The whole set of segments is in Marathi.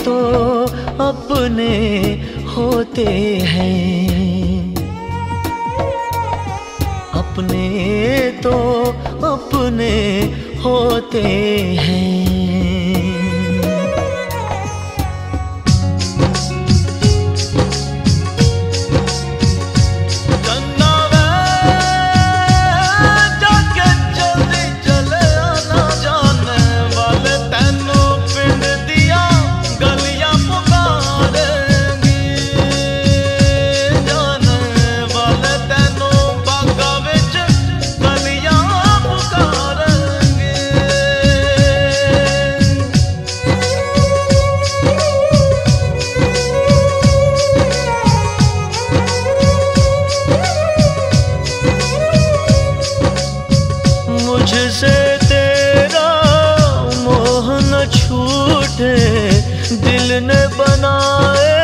तो अपने होते हैं, अपने तो अपने होते हैं। मुझसे तेरा मोह न छूटे, दिल ने बनाए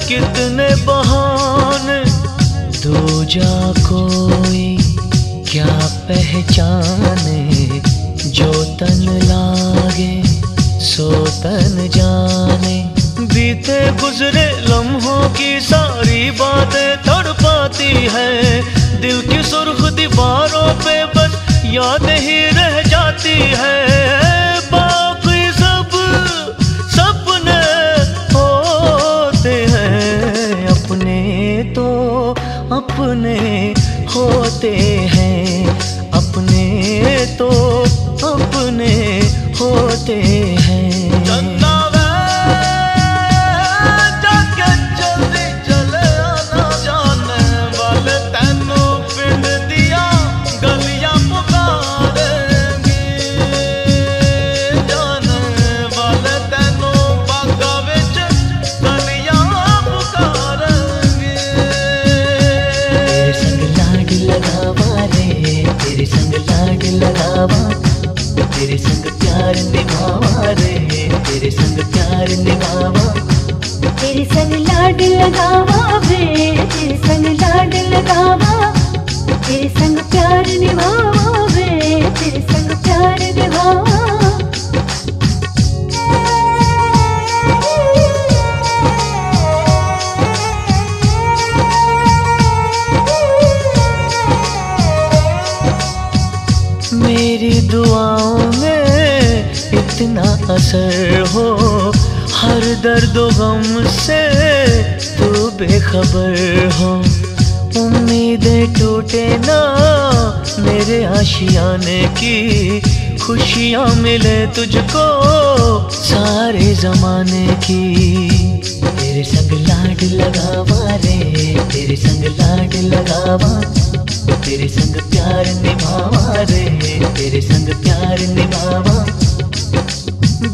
कितने बहाने, दूजा कोई क्या पहचाने, जो तन लागे सो तन जाने। बीते गुजरे लम्हों की सारी बातें तड़पाती है, दिल की सुर्ख दीवारों पे बस याद ही रह जाती है। बाकी सब सपने होते हैं, अपने तो अपने होते हैं, अपने तो अपने होते हैं। तेरे संग प्यार निभावा रे, तेरे संग प्यार निभावा, तेरे संग लाड लगावा वे, तेरे संग लाड लगावा, तेरे संग प्यार निभावा वे, तेरे संग प्यार निभावा। मेरी दुआओं में इतना असर हो, हर दर्द गम से तू बेखबर हो। उम्मीदें टूटे ना मेरे आशियाने की, खुशियाँ मिले तुझको सारे जमाने की। तेरे संग लाड लगावा रे, तेरे संग लाड लगावा, तेरे संग प्यार निभावा रे, तेरे संग प्यार निभावा।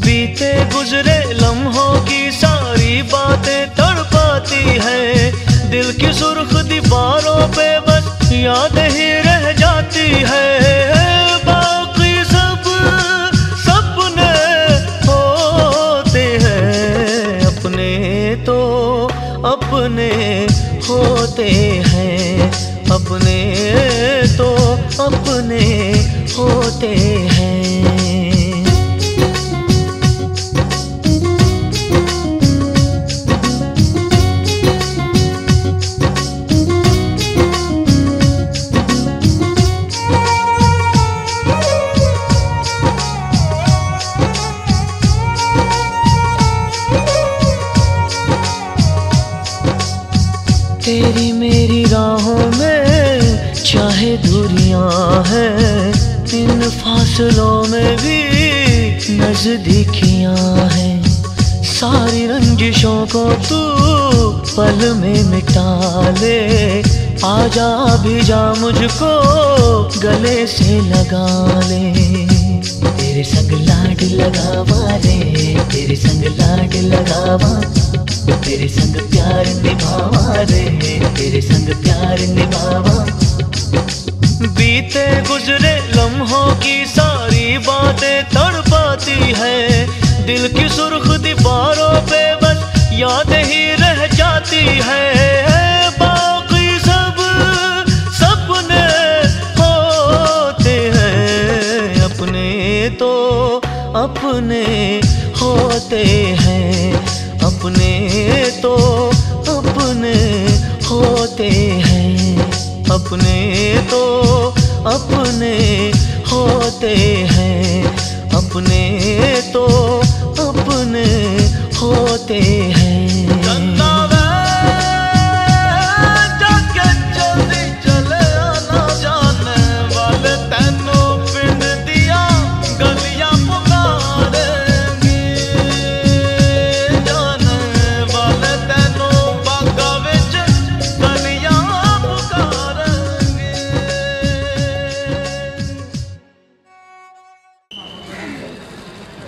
बीते गुजरे लम्हों की सारी बातें तड़पाती है, दिल की सुर्ख दीवारों पे बस याद ही रह जाती है। बाकी सब सपने होते हैं, अपने तो अपने होते हैं, अपने तो अपने होते हैं। तेरी मेरी राहों में चाहे दूरियां हैं, इन फासलों में भी नजदीकियां हैं। सारी रंजिशों को तू पल में मिटा ले, आजा भी जा मुझको गले से लगा ले। तेरे संग लाड लगावा रे, तेरे संग लाड लगावा, तेरे संग प्यार निभावा रे, तेरे संग प्यार निभावा। बीते गुजरे लम्हों की सारी बातें तड़पाती है, दिल की सुर्ख दीवारों पे बस याद ही रह जाती है। बाकी सब सपने होते हैं, अपने तो अपने होते हैं, अपने तो अपने होते हैं, अपने तो अपने होते हैं, अपने तो अपने होते हैं।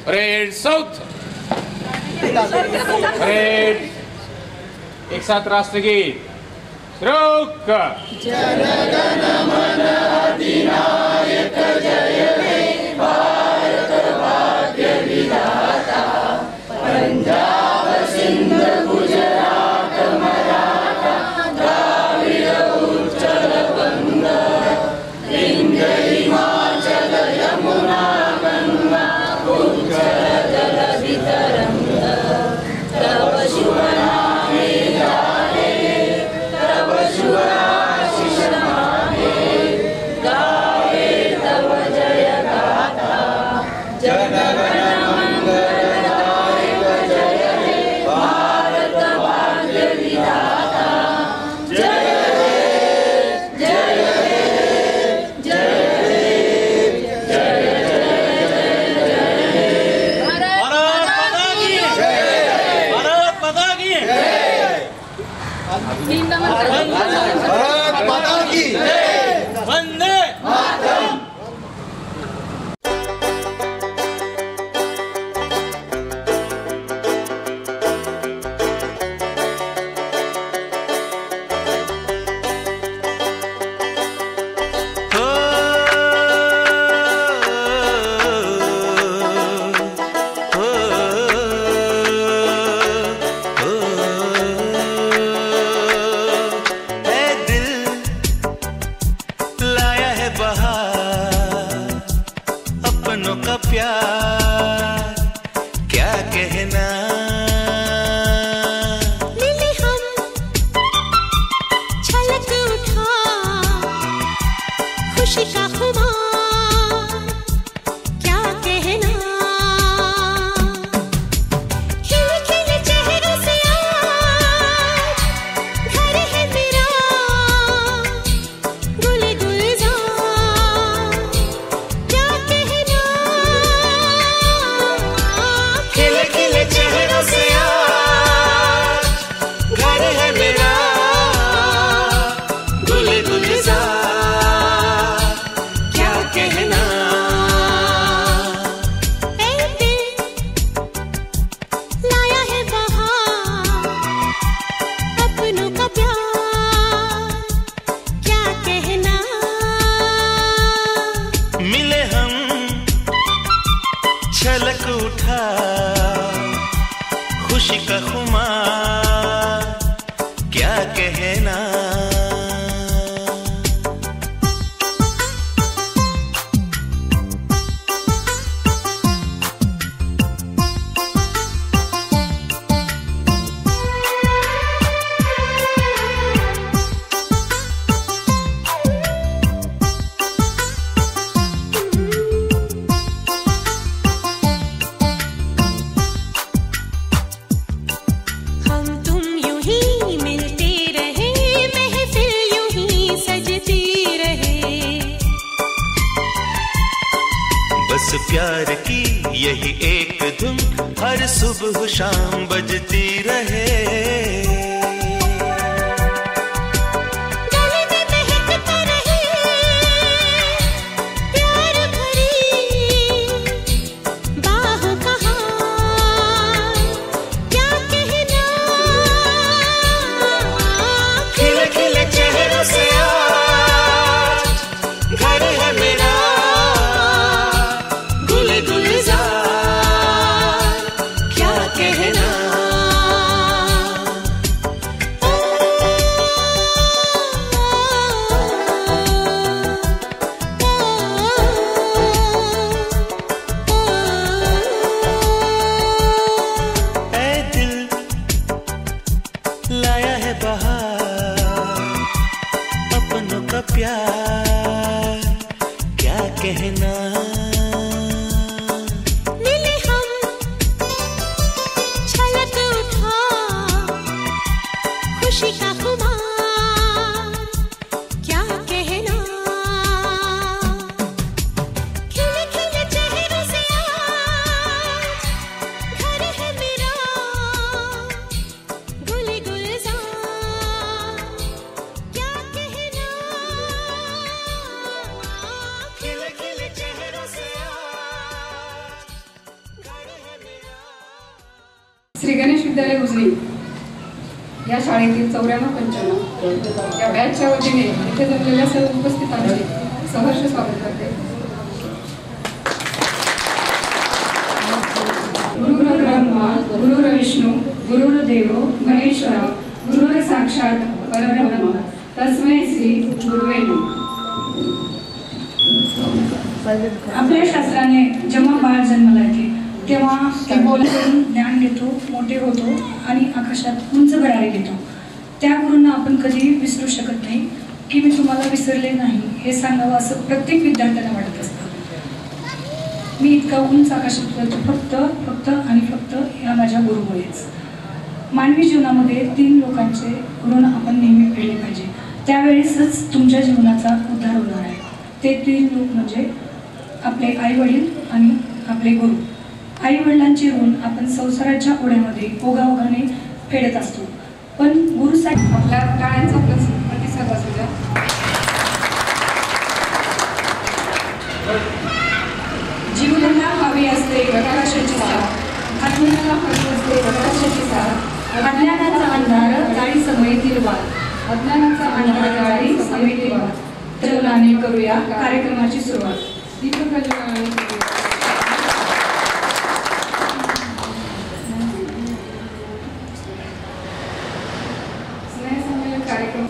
परेड साउथ, परेड एक साथ राष्ट्रगीत रोक। जनगण मन अधिनायक जय हे भारत भाग्य विधाता, पंजाब सिंध गुजरात मराठा द्राविड़ उत्कल बंगा, विंध्य हिमाचल यमुना गंगा उज्जल जलधि तरंगा, तब शुभ नामे जाने, तब शुभ आशीष माने, गावे तब जय गाथा, जनगण मंगलदायक जय हे भारत भाग्य विधाता, जय हे जय हे जय हे जय भारत माता की भारत माता की वंदे मातरम। अपनों का प्यार क्या कहना, मिले हम छलक उठा खुशी का खुमार क्या कहना, खिले खिले चेहरों से आज घर है मेरा गुल गुलजार क्या कहना, खिले खिले चेहरों से आज घर है मेरा गुल गुलजार क्या कहना। ऐ दिल लाया है बहार अपनों का प्यार क्या कहना, मिले हम छलक उठा खुशी का खुमार क्या कहना। हम तुम यूं ही मिलते रहे, महफिल यूं ही सजती रहे, बस प्यार की यही एक धुन हर सुबह शाम बजती रहे। गले में महकता रहे प्यार भरी बाहों का हार क्या कहना, खिले खिले चेहरों से आज घर है मेरा गुल गुलजार क्या कहना। श्री गणेश विद्यालय उजनी या शाळेतील 94-95 या बॅचच्या वतीने इथे जमलेल्या सर्व उपस्थितांचे सहर्ष स्वागत करते. गुरुर्ब्रह्मा गुरुर्विष्णू गुरुर्देव महेश्वरा गुरुर साक्षात परब्रह्म तस्मै श्री गुरुवे नमः. आपल्या शास्त्राने जेव्हा बाळ जन्माला येते तेव्हा ते बोलून ज्ञान घेतो, मोठे होतो आणि आकाशात उंच भरारी घेतो. त्या गुरूंना आपण कधी विसरू शकत नाही की मी तुम्हाला विसरले नाही हे सांगावं असं प्रत्येक विद्यार्थ्याला वाटत असतं. मी इतका उंच आकाशात जातो फक्त आणि फक्त या माझ्या गुरुमुळेच. मानवी जीवनामध्ये 3 लोकांचे ऋण आपण नेहमी फेडले पाहिजे. त्यावेळेसच तुमच्या जीवनाचा उद्धार होणार आहे. ते 3 लोक म्हणजे आपले आई-वडील आणि आपले गुरु. आई-वडिलांचे ऋण आपण संसाराच्या ओढ्यामध्ये ओघाओघाने फेडत असतो, पण गुरुसाठी आपल्या टाळ्यांचा प्रतिसाद असू द्या. जीवनाला हवी असते प्रकाशाची साथ, आत्म्याला हवी असते प्रकाशाची साथ. अज्ञानाचा अंधार जाळी समेतील वाद, अज्ञानाचा अंधार जाळी समेतील वाद. प्रज्वलाने करूया कार्यक्रमाची सुरुवात. दीप प्रज्वलनाने करूया. स्नेहसंमेलन कार्यक्रम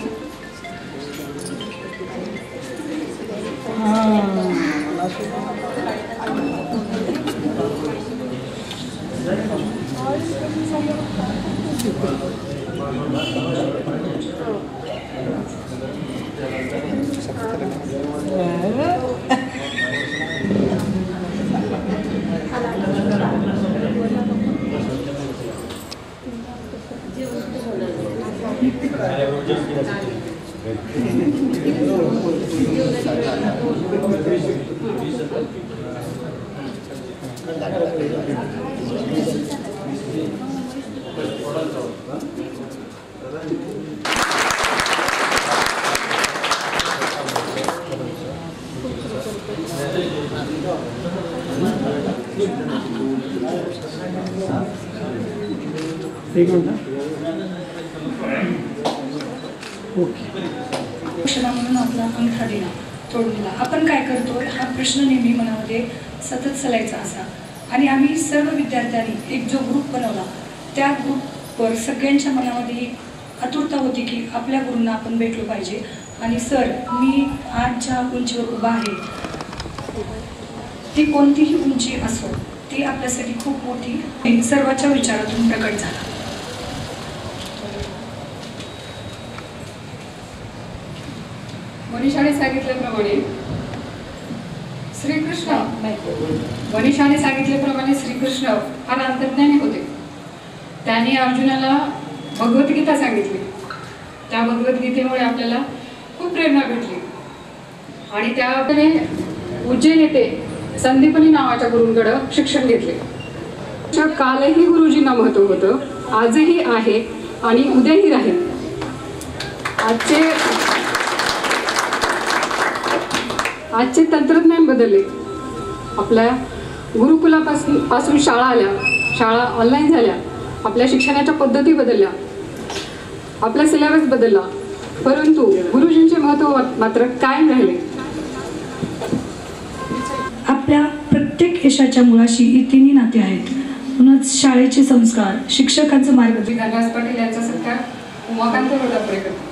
म्हणून आपला अंगठा दिला तोडून दिला. आपण काय करतोय हा प्रश्न नेहमी मनामध्ये सतत चालायचा असा. आणि आम्ही सर्व विद्यार्थ्यांनी एक जो ग्रुप बनवला त्या ग्रुपवर सगळ्यांच्या मनामध्ये एक आतुरता होती की आपल्या गुरूंना आपण भेटलो पाहिजे. आणि सर, मी आज ज्या उंचीवर उभा आहे ती कोणतीही उंची असो ती आपल्यासाठी खूप मोठी सर्वांच्या विचारातून प्रकट झाला. मनीषाने सांगितल्याप्रमाणे श्रीकृष्ण फार अंतर्ज्ञानी होते. त्यांनी अर्जुनाला भगवद्गीता सांगितली. त्या भगवद्गीतेमुळे आपल्याला खूप प्रेरणा भेटली. आणि त्याने उज्जैन येथे संदीपनी नावाच्या गुरूंकडे शिक्षण घेतले. कालही गुरुजींना महत्व होतं, आजही आहे आणि उद्याही राहील. आजचे तंत्रज्ञान बदलले. आपल्या गुरुकुलापासून शाळा आल्या, शाळा ऑनलाईन झाल्या, आपल्या शिक्षणाच्या पद्धती बदलल्या, आपला सिलेबस बदलला, परंतु गुरुजींचे महत्त्व मात्र कायम राहिले. आपल्या प्रत्येक यशाच्या मुळाशी ही 3 नाते आहेत. म्हणूनच शाळेचे संस्कार, शिक्षकांचं मार्गदर्शन. धनराज पाटील यांचा सत्कार उमाकांत रोडापुरे करतो.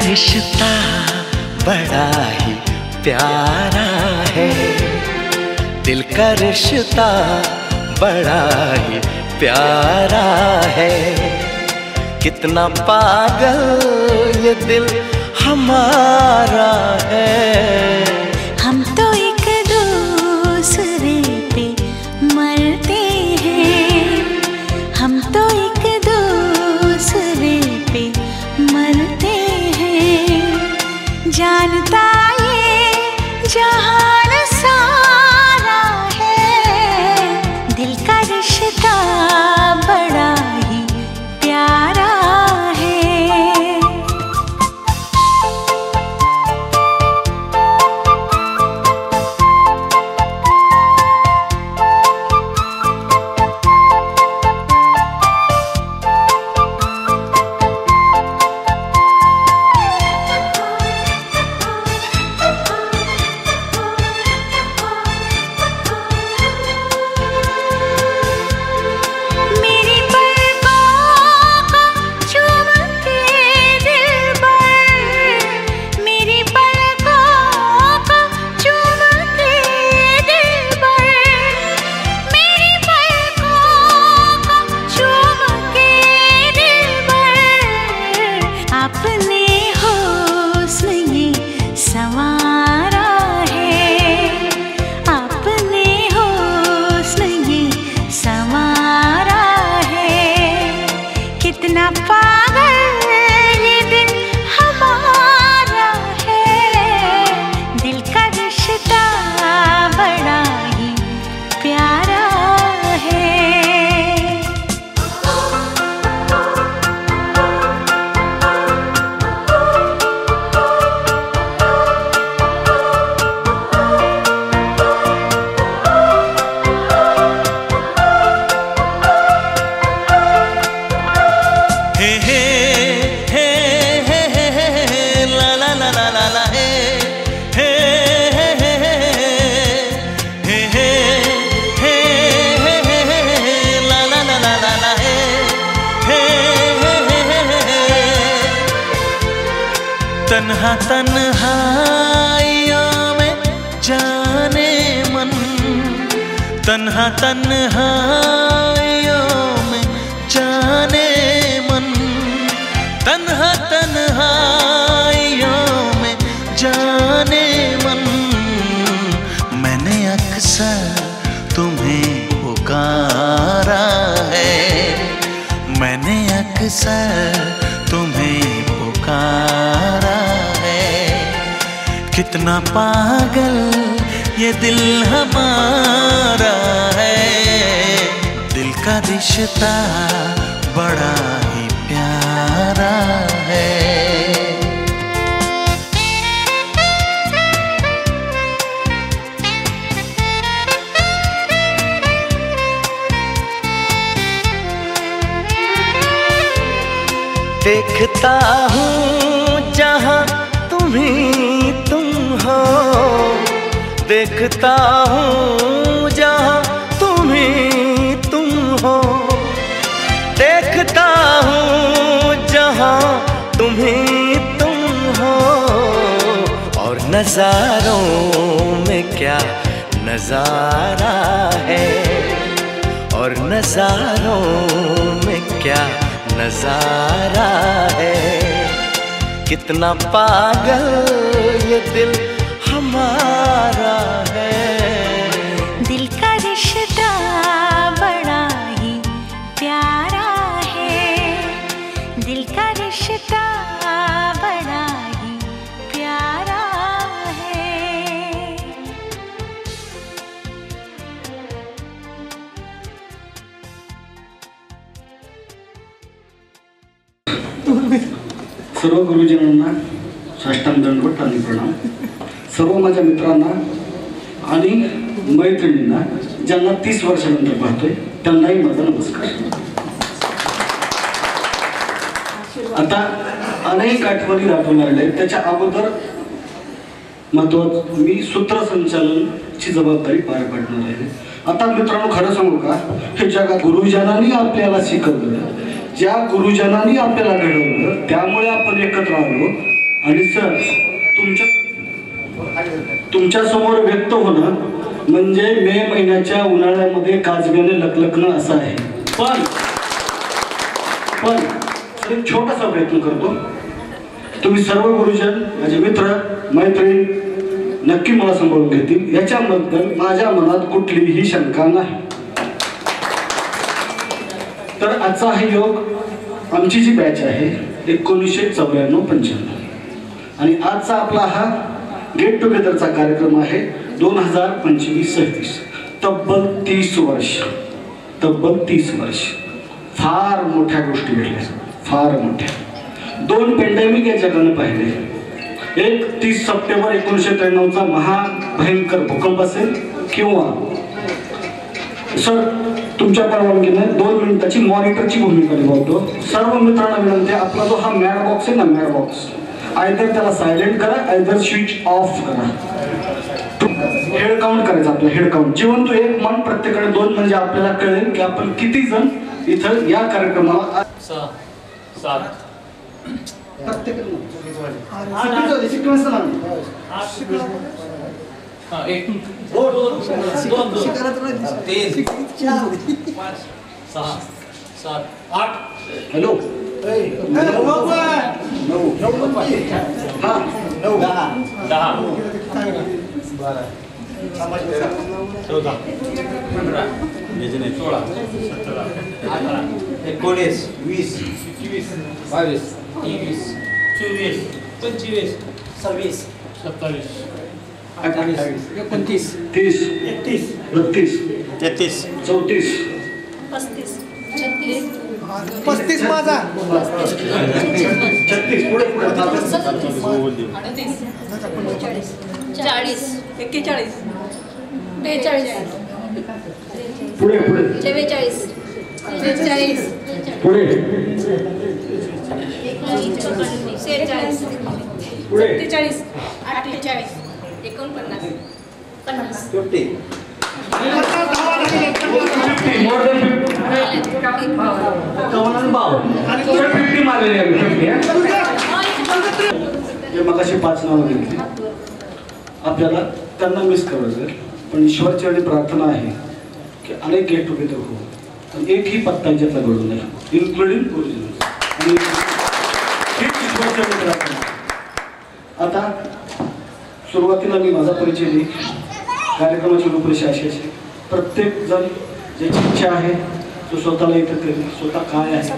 रिश्ता बड़ा ही प्यारा है, दिल का रिश्ता बड़ा ही प्यारा है. कितना पागल ये दिल हमारा है. हम तो एक दूसरे पे मरते हैं, हम तो एक दूसरे पे मरते हैं. तन्हा तन्हाइयों में जाने मन, तन्हा तन्हाइयों में जाने मन, तन्हा तन्हाइयों में जाने मन। मैंने अक्सर तुम्हें पुकारा है, मैंने अक्सर तुम्हें पुकारा है। कितना पागल ये दिल हमारा है, दिल का रिश्ता बड़ा ही प्यारा है। देखता हूँ जहाँ तुम ही तुम हो, देखता हूँ जहाँ तुम ही तुम हो, देखता हूँ जहाँ तुम ही तुम हो। और नज़ारों में क्या नज़ारा है, और नज़ारों में क्या नज़ारा है। कितना पागल ये दिल हमारा है, दिल का रिश्ता बड़ा ही प्यारा है, दिल का रिश्ता बड़ा ही प्यारा है। सर्व गुरुजनांना साष्टांग दंडवत आणि प्रणाम. सर्व माझ्या मित्रांना आणि मैत्रिणींना ज्यांना 30 वर्षानंतर पाहतोय त्यांनाही माझा नमस्कार. आता अनेक आठवणी राखून आले, त्याच्या अगोदर महत्वाचं मी सूत्रसंचालनची जबाबदारी पार पाडणार आहे. आता मित्रांनो खरं सांगू का, हे जगात गुरुजनांनी आपल्याला शिकवलं, ज्या गुरुजनांनी आपल्याला घडवलं, त्यामुळे आपण एकत्र आलो. आणि सर तुमच्या समोर व्यक्त होणं म्हणजे मे महिन्याच्या उन्हाळ्यामध्ये काजव्याने लकलकणं असं आहे. पण एक छोटासा प्रयत्न करतो. तुम्ही सर्व गुरुजन माझे मित्र मैत्रीण नक्की मला सांभाळून घेतील याच्याबद्दल माझ्या मनात कुठलीही शंका नाही. तर आजचा हा योग आमची जी बॅच आहे 1994-95 आणि आजचा आपला हा गेट टुगेदरचा कार्यक्रम आहे 2025-36. तब्बल 30 वर्ष. फार मोठ्या गोष्टी घडल्या, फार मोठ्या. 2 पेंडेमिक या जगाने पाहिले. एक 30 सप्टेंबर 1993चा महाभयंकर भूकंप असेल, किंवा सर तुमच्या परवानगीने 2 मिनिटाची मॉनिटरची भूमिका निभावतो. सर्व मित्रांना विनंती, आपला जो हा मॅड बॉक्स आहे ना, मॅड बॉक्स आयदर त्याला सायलेंट करा, आयदर स्विच ऑफ करा. हेड काउंट करायचं आपलं, हेड काउंट. जिवंत एक मन प्रत्येकाने 2 म्हणजे आपल्याला कळेल की आपण किती जण इथं या कार्यक्रमाला. 7 हॅलो 35 माझा 36 पुढे 40 41 42 पुढे 44 पुढे 46 पुढे 47 48 49 50 मोर देन 50 मारलेली आहे. जे मगाशी 5 नावं घेतली, आपल्याला त्यांना मिस करायचं. पण ईश्वरची आणि प्रार्थना आहे की अनेक गेट टुगेदर हो आणि एकही पत्ता याच्यातला घडून नये, इन्क्लुडिंग ओरिजिनल. आणि हीच ईश्वरची आणि प्रार्थना. आता सुरुवातीला मी माझा परिचय देईन. कार्यक्रमाची रूपरेषा अशी अशी, प्रत्येक जण ज्याची इच्छा आहे तो स्वतःला इथं करेल, स्वतः काय आहे,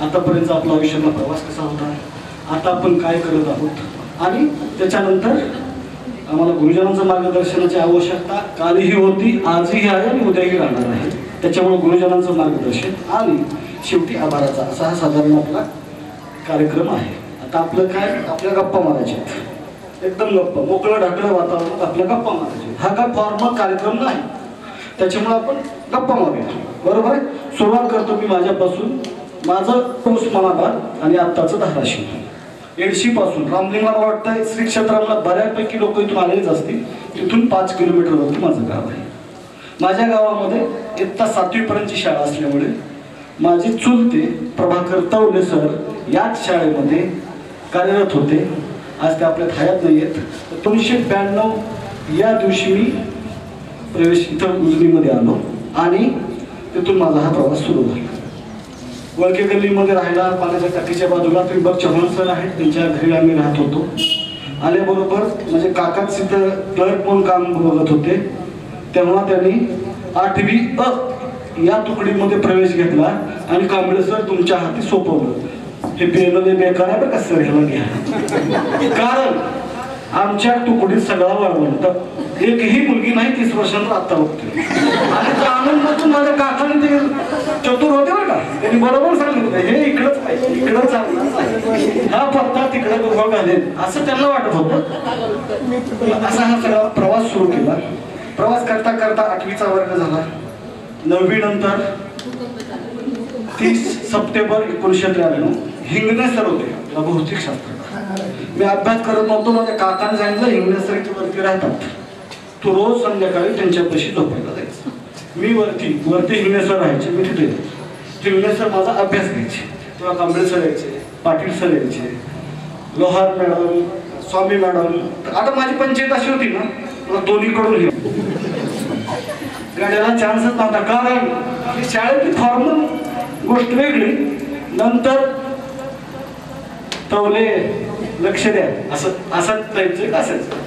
आतापर्यंत आपला आयुष्यातला प्रवास कसा होता, आता आपण काय करत आहोत, आणि त्याच्यानंतर आम्हाला गुरुजनांचं मार्गदर्शनाची आवश्यकता कालही होती, आजही आहे आणि उद्याही राहणार आहे. त्याच्यामुळे गुरुजनांचं मार्गदर्शन आणि शेवटी आभाराचा असा हा साधारण आपला कार्यक्रम आहे. आता आपलं काय, आपल्या गप्पा मारायच्या, एकदम गप्पा, मोकळं ढाकळं वातावरणात आपल्या गप्पा मारायचे. हा काय फॉर्मल कार्यक्रम नाही, त्याच्यामुळे आपण गप्पा मारूया. बरोबर आहे. सुरुवात करतो मी माझ्यापासून. माझं उस्मानाबाद आणि आत्ताचं धाराशिव. एडशीपासून रामलिंगला वाटतंय श्री क्षेत्राला बऱ्यापैकी लोक इथून आलेच असतील. तिथून 5 किलोमीटरवरती माझं गाव आहे. माझ्या गावामध्ये इयत्ता 7वी पर्यंतची शाळा असल्यामुळे माझे चुलते प्रभाकर तवले सर याच शाळेमध्ये कार्यरत होते. आज ते आपल्यात हयात नाही आहेत. 1992 या दिवशी मी प्रवेश इथं उजनीमध्ये आलो आणि तिथून माझा हा प्रवास सुरू झाला. वळके गल्लीमध्ये राहायला पाण्याच्या टाकीच्या बाजूला त्रिंबक चव्हाण सर आहेत, त्यांच्या घरी आम्ही राहत होतो. आल्याबरोबर म्हणजे काकाच तिथं क्लर्क म्हणून काम बघत होते. तेव्हा त्यांनी 8वी अ या तुकडीमध्ये प्रवेश घेतला आणि कांबळे सर तुमच्या हाती सोपवलं. हे बेलले बेकार आहे बरं का सर, ह्याला घ्या. कारण आमच्या तुकडीत सगळा वाढवलं, एकही मुलगी नाही 30 वर्षांवर आत्ता बघते. आणि तो आनंद बघून माझ्या काकाने ते चतुर होते बरं का, त्यांनी बरोबर सांगितलं हे इकडंच पाहिजे, इकडं चालणार, हा पत्ता तिकडे दुर्बळ घालेल असं त्यांना वाटत होतं. असा हा सगळा प्रवास सुरू केला. प्रवास करता करता 8वीचा वर्ग झाला. 9वी नंतर 30 सप्टेंबर 1993 हिंगणे सर होते भौतिकशास्त्र. मी अभ्यास करत नव्हतो. माझ्या काकाने सांगितलं हिंगणे सर इथे वरती राहतात, तो रोज संध्याकाळी त्यांच्यापाशी झोपायला जायचं. मी वरती हिंगणे सर राहायचे, मी तिथे हिंगणे सर माझा अभ्यास घ्यायचे. तेव्हा कांबळे सर यायचे, पाटील सर यायचे, लोहार मॅडम, स्वामी मॅडम. आता माझी पंचायत अशी होती ना, मला दोन्हीकडून गाड्याला चान्सच नव्हता. कारण शाळेतली फॉर्मल गोष्ट वेगळी, नंतर तवले लक्ष द्या असं जायचं असायचं.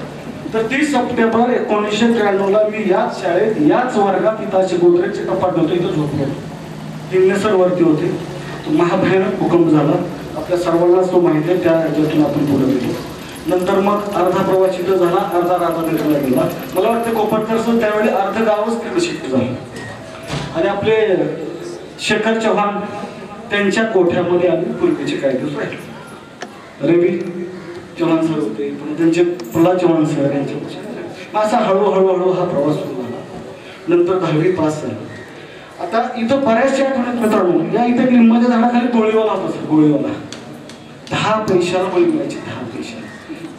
तर 30 सप्टेंबर 1993 मी याच शाळेत याच वर्गात इथं गोदरेजचे कपाट होतं, इथं झोपलो. हिंगणे सर वरती होते. तो महाभयानक भूकंप झाला, आपल्या सर्वांनाच तो माहिती आहे. त्या ह्याच्यातून आपण पुढे गेलो. नंतर मग अर्धा प्रवास इथं झाला, अर्धा राधानगरला गेला. मला वाटतं कोपरकर सर त्यावेळी अर्ध गावच तिकडे शिफ्ट झालं. आणि आपले शेखर चव्हाण त्यांच्या कोठ्यामध्ये आम्ही पूर्वीचे काही दिवस राहिलो. रवी चव्हाण सर होते, त्यांचे प्रल्हाद चव्हाण सर यांच्या असा हळूहळू हा प्रवास सुरू झाला. नंतर 10वी पास झाला. आता इथं बऱ्याचशा आठवड्यात मित्रांनो, या इथे लिंबाच्या झाडाखाली गोळीवाला होता सर, गोळीवाला. 10 पैशाला गोळी मिळायची, 10 पैशाला.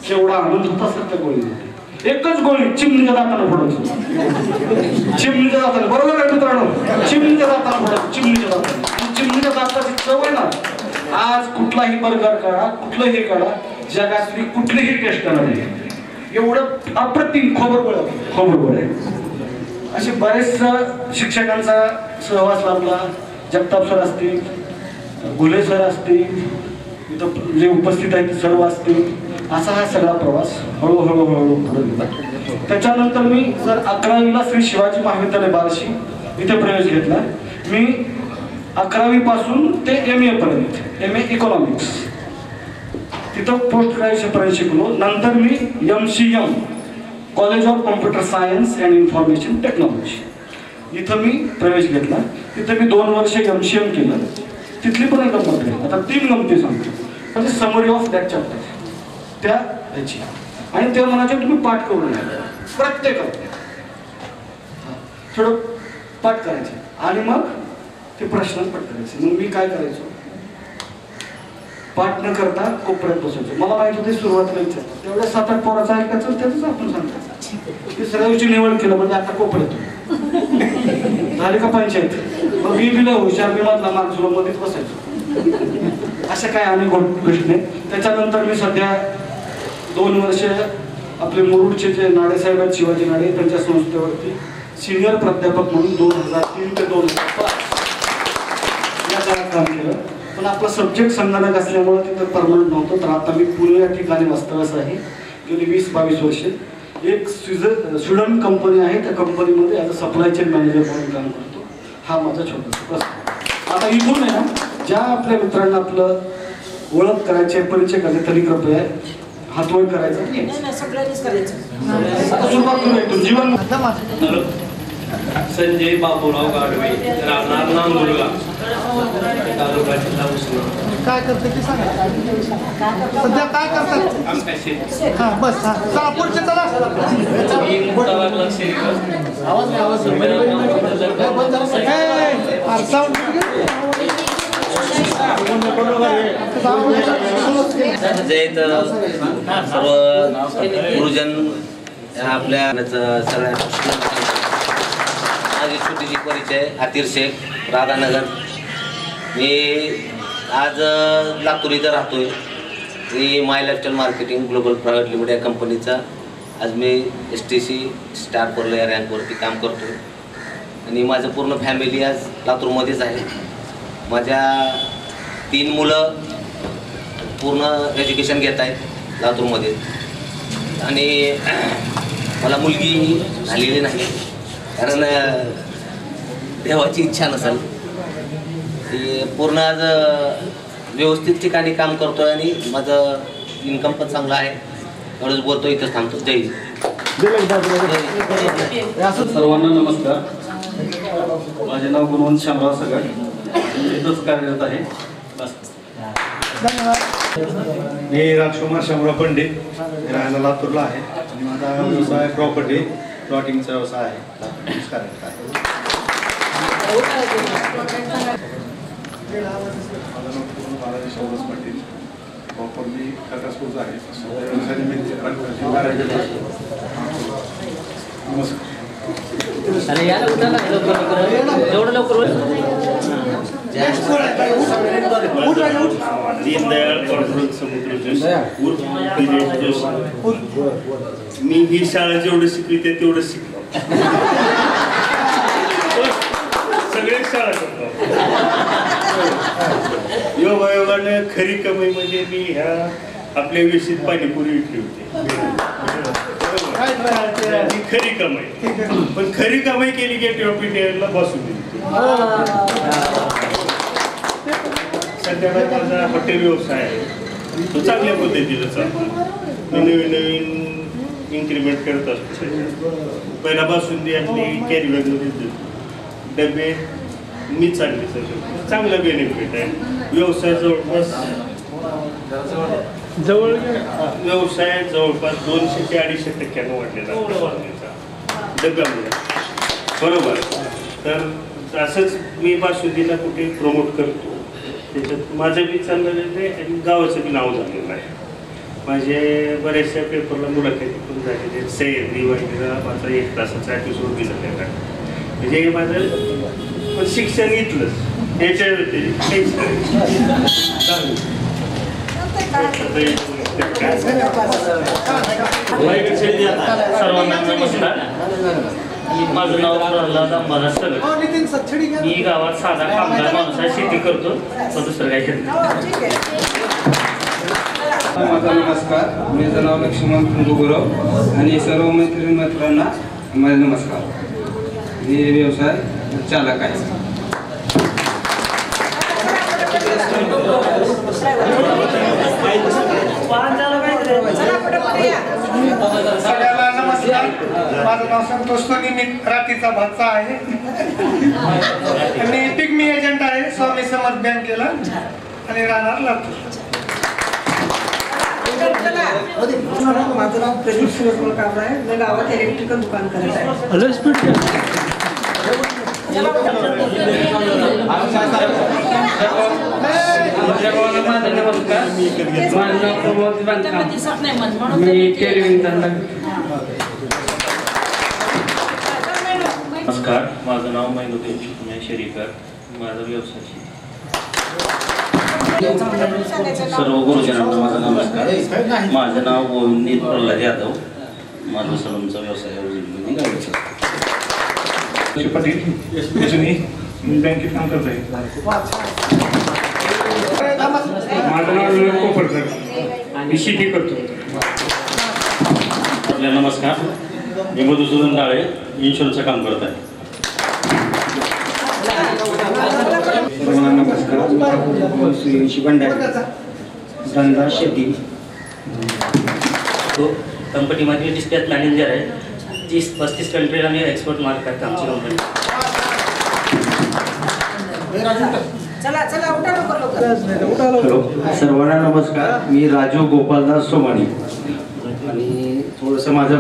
केवढा आनंद होता सर त्या गोळीमध्ये. एकच गोळी चिमणीच्या दाताला फोडायची, चिमणीच्या दाताला. बरोबर आहे मित्रांनो, चिमणीच्या दाताला फोडायची, चिमणीच्या दाताला. चिमणीच्या दाताची चव आहे ना, आज कुठलाही बर्गर काढा, कुठलंही काढा, जगातली कुठलीही टेस्ट नाही, एवढं अप्रतिम खोबरगोळ आहे. असे बरेच शिक्षकांचा सहवास लाभला. जगताप सर असतील, घुले सर असतील, इथं जे उपस्थित आहेत सर्व असतील. असा हा सगळा प्रवास हळूहळू पुढे गेला. त्याच्यानंतर मी जर 11वीला श्री शिवाजी महाविद्यालय बार्शी इथे प्रवेश घेतला. मी 11वी पासून ते MA पर्यंत, MA इकॉनॉमिक्स तिथं पोस्ट ग्रॅज्युएशन पर्यंत शिकलो. नंतर मी MCM college of computer science and information technology इथं मी प्रवेश घेतला. तिथं मी 2 वर्ष MCM केलं. तिथली पण एक गंमत आहे. आता 3 गमती सांगतो. म्हणजे समरी ऑफ दॅट चॅप्टर त्या ह्याची. आणि तेव्हा म्हणायचे तुम्ही पाठ करून घ्या, प्रत्येकाला थोडं पाठ करायचे आणि मग ते प्रश्न पाठ करायचे. मग मी काय करायचो, पाठ न करता कोपऱ्यात बसायचो. मला माहिती होते सुरुवातीला विचारतो तेवढ्या 7-8 पोराचं ऐकायचं, त्याच आपण सांगायचं. तिसऱ्या दिवशी निवड केलं म्हणजे आता कोपऱ्यात झाली का पंचायत. मग मी बिलं हुशार, मी मधला मार्ग सुरू मध्येच बसायचो. अशा काय अनेक गोष्टी नाही. त्याच्यानंतर मी सध्या 2 वर्ष आपले मुरुडचे जे नाडेसाहेब आहेत, शिवाजी नाडे, त्यांच्या संस्थेवरती सिनियर प्राध्यापक म्हणून 2003 ते 2005 या काळात काम केलं. पण आपला सब्जेक्ट संगणक असल्यामुळे तिथं परमनंट नव्हतं. तर आता मी पुणे या ठिकाणी वास्तव्यास आहे गेली 20-22 वर्षे. एक स्वीडन कंपनी आहे, त्या कंपनीमध्ये as a supply chain manager म्हणून काम करतो. हा माझा छोटासा प्रश्न. आता इथून आहे ना, ज्या आपल्या मित्रांना आपलं ओळख करायचे, परिचय करायचे, तरी कृपया हातवळ करायचा नाही, सगळ्यांनीच करायचं. सुरुवात करूया इथून. जीवन संजय बाबूराव गाडवे, राहणार नांदुर्गा, तालुका जिल्हा उस्मानाबाद. काय करते ते सांगा. सध्या काय करतात? आमच्या शेती. हा बस, हा चला पुढचे चला. मी मुताबादला सेविका. जयत सर्व गुरुजन आपल्या सगळ्या माझी छोटीशी परिचय आतिर शेख, राधानगर. मी आज लातूर इथं राहतोय. मी my lifestyle marketing global private limited या कंपनीचा आज मी STC स्टार परला या रँकवरती काम करतो. आणि माझं पूर्ण फॅमिली आज लातूरमध्येच आहे. माझ्या 3 मुलं पूर्ण एज्युकेशन घेत आहेत लातूरमध्ये. आणि मला मुलगी झालेली नाही, कारण देवाची इच्छा नसेल. ती पूर्ण आज व्यवस्थित ठिकाणी काम करतो आहे आणि माझं इन्कम पण चांगलं आहे. एवढंच बोलतो, इथंच थांबतो. जय हिंद. सर्वांना नमस्कार. माझे नाव गुणवंत शामराव सगळ, इथंच कार्यरत आहे. मी राजकुमार शामराव पंडित, राहायला लातूरला आहे आणि माझा व्यवसाय प्रॉपर्टी प्लॉटिंगचा व्यवसाय आहे. नमस्कार. पाटील, प्रॉपर्टी काकासपूरचा आहे. दीनदयाळ पांडुरंग समुद्र जोशी उर्फ दिनेश जोशी. मी ही शाळा जेवढं शिकविते तेवढं शिकलो. सगळे शाळा करतो. योगायोगाने खरी कमाई म्हणजे मी ह्या आपल्या वेशीत पाणीपुरी विकली होती. ही खरी कमाई. पण खरी कमाई केली की टीओपीटीला बसून दिली. सध्याला माझा हॉटेल व्यवसाय आहे, तो चांगल्या पद्धतीनं चालतो. मी नवीन नवीन इन्क्रीमेंट करत असतो. पहिला बासुंदी आपली कॅरीबॅगमध्ये देतो, डबे मी चालले सगळं. चांगला बेनिफिट आहे. व्यवसाय जवळपास व्यवसाय जवळपास 200 ते 250% वाढलेला डब्यामुळे. बरोबर. तर असंच मी बासुंदीला कुठे प्रमोट करतो. त्याच्यात माझं बी चाललेलं आहे आणि गावाचं बी नाव झालेलं आहे. माझे बऱ्याचशा पेपरला मुलाखती पण झालेले. सह्याद्री वाहिनीला माझा 1 तासाचा एपिसोड बी झालेला आहे. म्हणजे माझं पण शिक्षण इथलंच, याच्या व्यतिरिक्त सर्वांना नमस्कार. माझं नाव प्रल्हाद अंबादास सगळ. मी गावात साधा कामगार माणूस आहे, शेती करतो, पण दुसरं काही करत नाही. माझा नमस्कार. माझं नाव लक्ष्मण गुरुराव आणि सर्व मित्रांना माझा नमस्कार. मी व्यवसाय चालक आहे. सगळ्याला नमस्कार. माझं नाव संतोष सोनी, मी रात्रीचा भातचा आहे आणि पिग्मी एजंट आहे स्वामी समर्थ बँकेला आणि राहणार लातूर. माझं नाव प्रदीप सुरेश कामरा आहे. मी गावात इलेक्ट्रिकल दुकान करत आहे. नमस्कार. माझं नाव मैनुद्दीन शुक्रिया शेरीकर. माझा व्यवसाय शेती. सर्व गुरुजनांना माझा नमस्कार. माझं नाव गोविंद प्रल्हाद यादव. माझा सलूनचा व्यवसाय आहे गाडीचा. पाटील मी बँकेत काम करत आहे. माझं नाव विवेक कोपरकर, मी शेती करतो. आपल्याला नमस्कार. मी मधुसूदन डाळे, इन्शुरन्सचं काम करत आहे. सर्वांना नमस्कार. सूर्यवंशी भंडारी, धंदा शेती. तो कंपनीमध्ये डिस्पॅच मॅनेजर आहे. 30-35 कंट्रीला मी एक्सपोर्ट मार्क करतो आमची कंपनी. हॅलो, सर्वांना नमस्कार. मी राजू गोपालदास सोमाणी आणि थोडंसं माझं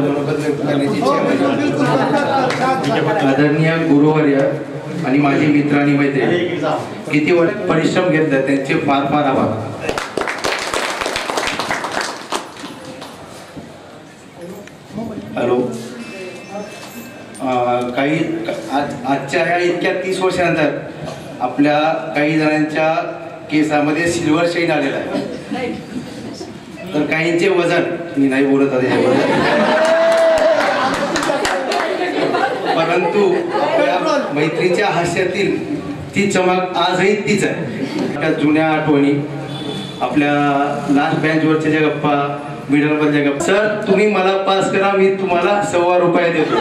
आदरणीय गुरुवर्य आणि माझे मित्र आणि मैत्रिणी किती परिश्रम घेतले त्यांचे फार फार आभार. हॅलो, काही आजच्या ह्या इतक्या 30 वर्षानंतर आपल्या काही जणांच्या केसामध्ये सिल्वर शेड आलेला आहे. तर काहींचे वजन, मी नाही बोलत आहे परंतु आपल्या मैत्रीच्या हास्यातील ती चमक आजही तीच आहे. त्या जुन्या आठवणी, आपल्या लास्ट बेंचवरच्या ज्या गप्पा, मिडल मधल्या गप्पा. सर तुम्ही मला पास करा, मी तुम्हाला ₹100 देतो.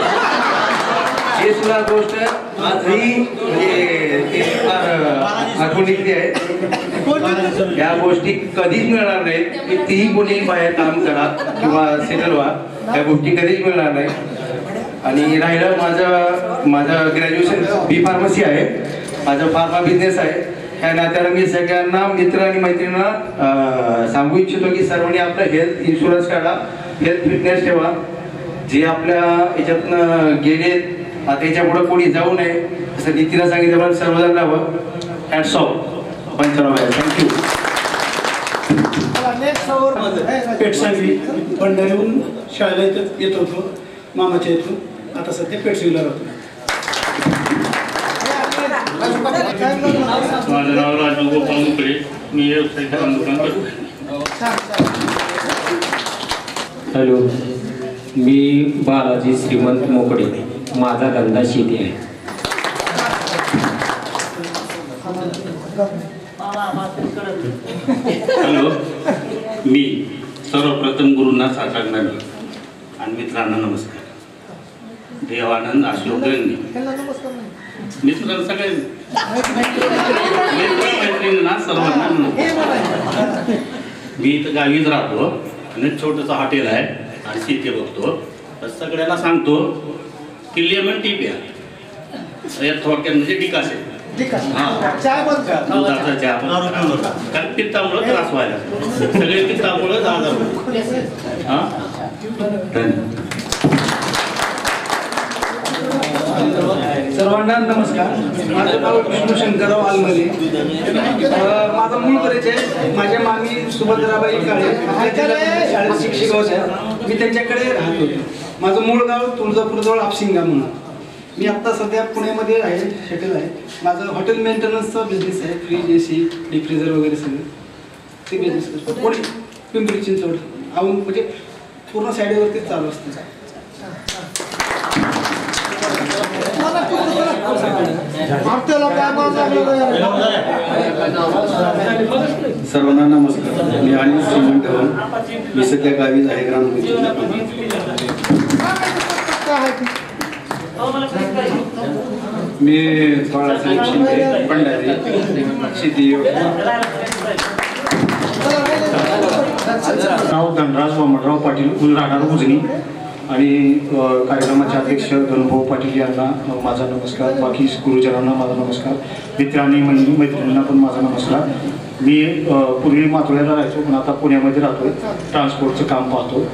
हे सुद्धा गोष्ट आजही म्हणजे आठवणीतली आहे. या गोष्टी कधीच मिळणार नाहीत. कितीही कोणी बाहेर काम करा किंवा सेटल व्हा, या गोष्टी कधीच मिळणार नाही. आणि राहिलं माझं ग्रॅज्युएशन बी फार्मसी आहे, माझा फार्मा बिझनेस आहे. ह्या नात्यानं मी सगळ्यांना मित्र आणि मैत्रिणींना सांगू इच्छितो की सर्वांनी आपलं हेल्थ इन्शुरन्स काढा, हेल्थ फिटनेस ठेवा. जे आपल्या याच्यातनं गेले आता याच्या पुढे कोणी जाऊ नये असं नीतीला सांगितलं. सर्वजण राहावं. Hats off. थँक्यू. पेट सांगली भंडारीहून शाळेला येत होतो, मामाच्या इथून. आता सध्या पेटसिंगला राहतो. माझं नाव राजू गोपाल मुकडे, मी व्यवसाय दुकान करतो. हॅलो, मी बालाजी श्रीमंत मोकडे, माझा धंदा शेती आहे. हॅलो, मी सर्वप्रथम गुरुंना साकारणार आणि मित्रांना नमस्कार. देवानंद अशोक गंगे, मित्रांना सगळ्यांना मैत्रिणींना सर्वांना नमस्कार. मी इथं गावीच राहतो आणि छोटंसं हॉटेल आहे आणि शेती बघतो. तर सगळ्यांना सांगतो की लेमन टी प्या. थोडक्यात म्हणजे डिकास आहे. दुधाचा चहा, कारण पित्तामुळे त्रास व्हायला सगळे पित्तामुळे आजार होतो. हा, धन्यवाद. सर्वांना नमस्कार. माझं नाव कृष्णशंकरराव आलमले. माझा मूळ परिचय, माझ्या मामी सुभद्राबाई काळे शाळेत शिक्षक होत्या. मी त्यांच्याकडे राहत होतो. माझं मूळ गाव तुळजापूरजवळ आपसिंगा म्हणून. मी आत्ता सध्या पुण्यामध्ये आहे, सेटल आहे. माझं हॉटेल मेंटेनन्सचा बिझनेस आहे. फ्रीज, AC, डीप फ्रीजर वगैरे सगळं ते बिझनेस करतो. पुणे पिंपरी चिंचवड आऊन म्हणजे पूर्ण साईडवरतीच चालू असतं. सर्वांना नमस्कार. मी अनिल श्रीमंत धवन, मी सध्या गावीच आहे, ग्रामपंचायत. मी बाळासाहेब शिंदे, भंडारी, शेती. नाव धनराज वामनराव पाटील, राहणार उजनी. आणि कार्यक्रमाचे अध्यक्ष धनुभाऊ पाटील यांना माझा नमस्कार. बाकी गुरुजनांना माझा नमस्कार. मित्रांनी मैत्रिणींना पण माझा नमस्कार. मी पूर्वी मातोळ्याला राहायचो, पण आता पुण्यामध्ये राहतोय, ट्रान्सपोर्टचं काम पाहतो.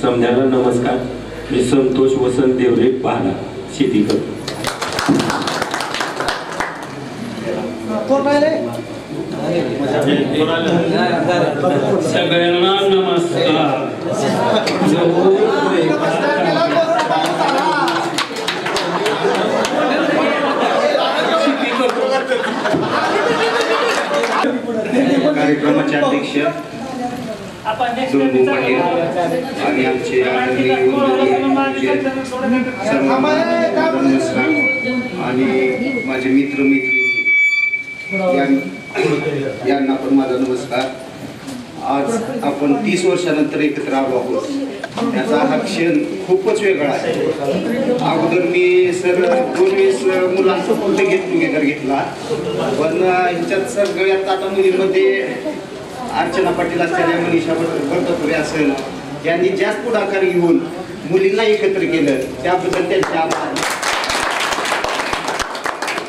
समजायला नमस्कार. मी संतोष वसंत देवरे, पाहला, शेती करतो. सगळ्यांना नमस्कार. कार्यक्रमाचे अध्यक्ष दुर्गू पाटील आणि आमचे आदरणीय सर्वांना नमस्कार आणि माझे मित्र मैत्रिणी यांना पण माझा नमस्कार. आज आपण 30 वर्षानंतर एकत्र आलो आहोत. त्याचा हा क्षण खूपच वेगळा आहे. अगोदर मी सर 2 वेळेस मुलांचा फक्त गेट टुगेदर घेतला, पण ह्याच्यात सगळ्यात आता मुलींमध्ये अर्चना पाटील असलेल्या मनीषा बर्तपुरे असेल, यांनी जास्त पुढाकार घेऊन मुलींना एकत्र केलं, त्याबद्दल त्यांचे आभार.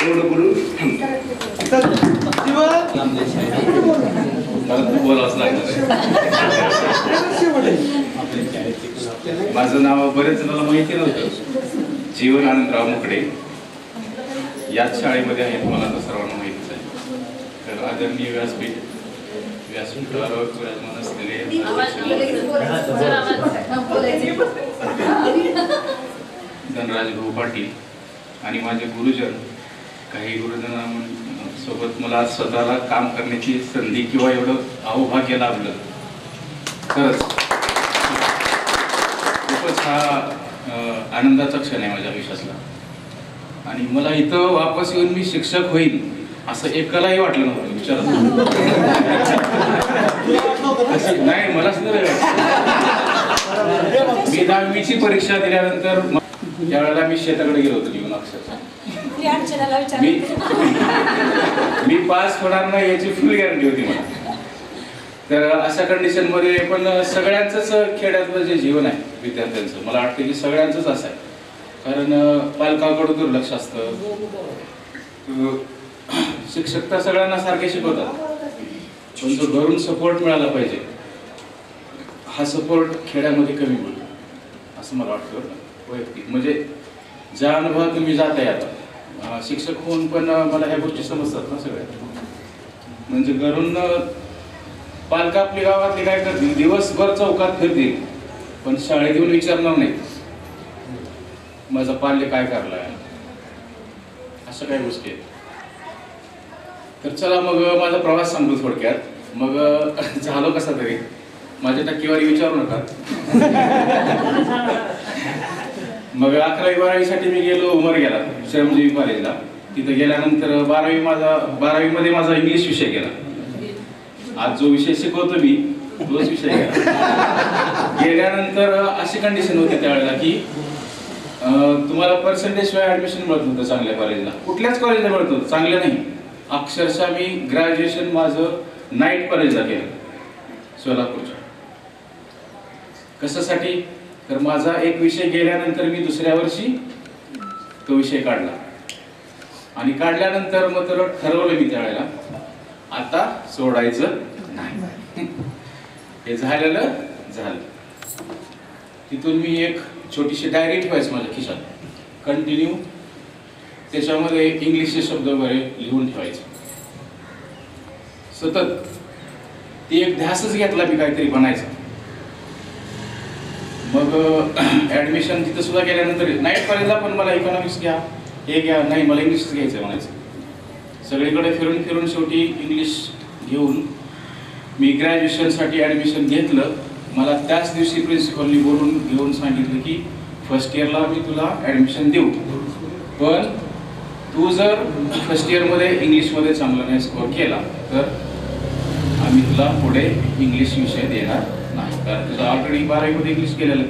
एवढं बोलून माझं नाव बरेच जणांना माहिती नव्हतं. जीवन आनंदराव मोकडे याच शाळेमध्ये आहेत, मला तर सर्वांना माहितीच आहे. तर आदरणीय व्यासपीठ व्यासपीठावर विराजमान असलेले धनराज भाऊ पाटील आणि माझे गुरुजन, काही गुरुजनांसोबत मला स्वतःला काम करण्याची संधी किंवा एवढं अहोभाग्य लाभलं. खरंच खूपच हा आनंदाचा क्षण आहे माझ्या आयुष्यातला. आणि मला इथं वापस येऊन मी शिक्षक होईल असं एकालाही वाटलं नव्हतं. विचार नाही, मलाच नाही. मी 10वीची परीक्षा दिल्यानंतर त्यावेळेला मी शेताकडे गेलो होतो जीवन अक्षरशः. मी पास होणार नाही याची फुल गॅरंटी होती मला. तर अशा कंडिशन मध्ये पण सगळ्यांचंच खेड्यातलं जे जीवन आहे विद्यार्थ्यांचं, मला वाटतं की सगळ्यांचंच असं आहे. कारण पालकाकडून दुर्लक्ष असतं. शिक्षक तर सगळ्यांना सारखे शिकवतात, पण जो घरून सपोर्ट मिळाला पाहिजे, हा सपोर्ट खेड्यामध्ये कमी मिळतो असं मला वाटतं वैयक्तिक. म्हणजे ज्या अनुभवात तुम्ही जात आहे आता शिक्षक होऊन, पण मला ह्या गोष्टी समजतात ना सगळ्या. म्हणजे घरून पालक आपली गावातले काय करतील, दिवसभर चौकात फिरतील, पण शाळेत येऊन विचारणार नाही माझा पाल्य काय करलाय, अशा काही गोष्टी आहेत. तर चला मग माझा प्रवास सांगतो थोडक्यात. मग झालो कसा तरी, माझ्या टक्केवारी विचारू नका. मग 11वी 12वीसाठी मी गेलो उमरग्याला श्रमजीवी कॉलेजला. तिथे गेल्यानंतर 12वी मध्ये माझा इंग्लिश विषय गेला. आज जो विषय शिकवतो मी तोच विषय गेला. गेल्यानंतर अशी कंडिशन होती त्यावेळेला की तुम्हाला पर्सेंटेज शिवाय ऍडमिशन मिळत नव्हतं चांगल्या कॉलेजला. कुठल्याच कॉलेजला मिळत होतं, चांगलं नाही. अक्षरशः मी ग्रॅज्युएशन माझं नाईट कॉलेजला केलं सोलापूरच्या. कशासाठी? तर माझा एक विषय गेल्यानंतर मी दुसऱ्या वर्षी तो विषय काढला. आणि काढल्यानंतर मग तर ठरवलं मी त्यावेळेला आता सोडायचं नाही. हे झालेलं झालं. तिथून मी एक छोटीशी डायरी ठेवायची माझ्या खिशात, कंटिन्यू त्याच्यामध्ये इंग्लिशचे शब्द वगैरे लिहून ठेवायचे सतत. ती एक ध्यासच घेतला मी काहीतरी बनायचं. मग ऍडमिशन तिथं सुद्धा गेल्यानंतर नाईट कॉलेजला पण मला इकॉनॉमिक्स घ्या, हे घ्या, नाही मला इंग्लिशच घ्यायचं म्हणायचं. सगळीकडे फिरून फिरून शेवटी इंग्लिश घेऊन मी ग्रॅज्युएशनसाठी ॲडमिशन घेतलं. मला त्याच दिवशी प्रिन्सिपलनी बोलून घेऊन सांगितलं की फर्स्ट इयरला मी तुला ॲडमिशन देऊ, पण तू जर फर्स्ट इयरमध्ये इंग्लिशमध्ये चांगला नाही स्कोअर केला तर आम्ही तुला पुढे इंग्लिश विषय देणार नाही, कारण तुझं ऑलरेडी 12वीमध्ये इंग्लिश केलेलं.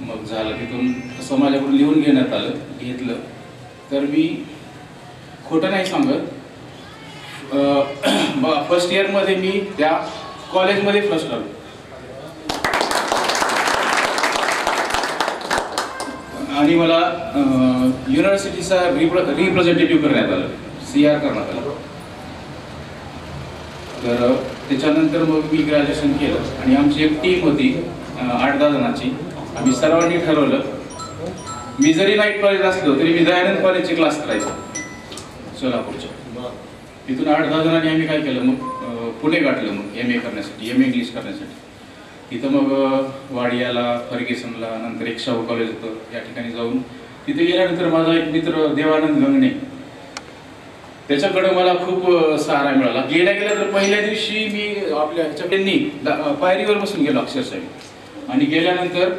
मग झालं तिथून तसं माझ्याकडून लिहून घेण्यात आलं, घेतलं. तर मी खोटं नाही सांगत, फर्स्ट इयरमध्ये मी त्या कॉलेजमध्ये फर्स्ट आलो. आणि मला युनिव्हर्सिटीचा रिप्रेझेंटेटिव्ह करण्यात आलं, CR करण्यात आलं. तर त्याच्यानंतर मग मी ग्रॅज्युएशन केलं आणि आमची एक टीम होती 8-10 जणांची. आम्ही सर्वांनी ठरवलं, मी जरी नाईट कॉलेज असलो तरी मी दयानंद कॉलेजचे क्लास करायचो सोलापूरच्या. तिथून 8-10 जणांनी आम्ही काय केलं, मग पुणे गाठलं मग MA करण्यासाठी, MA इंग्लिश करण्यासाठी. तिथं मग वाडियाला, फर्ग्युसनला, नंतर एक शाहू कॉलेज होतं, या ठिकाणी जाऊन तिथे गेल्यानंतर माझा एक मित्र देवानंद गंगणे, त्याच्याकडे मला खूप सहारा मिळाला. गेल्या तर पहिल्या दिवशी मी आपल्या ह्याच्याकडे पायरीवर बसून गेलो अक्षरशः. आणि गेल्यानंतर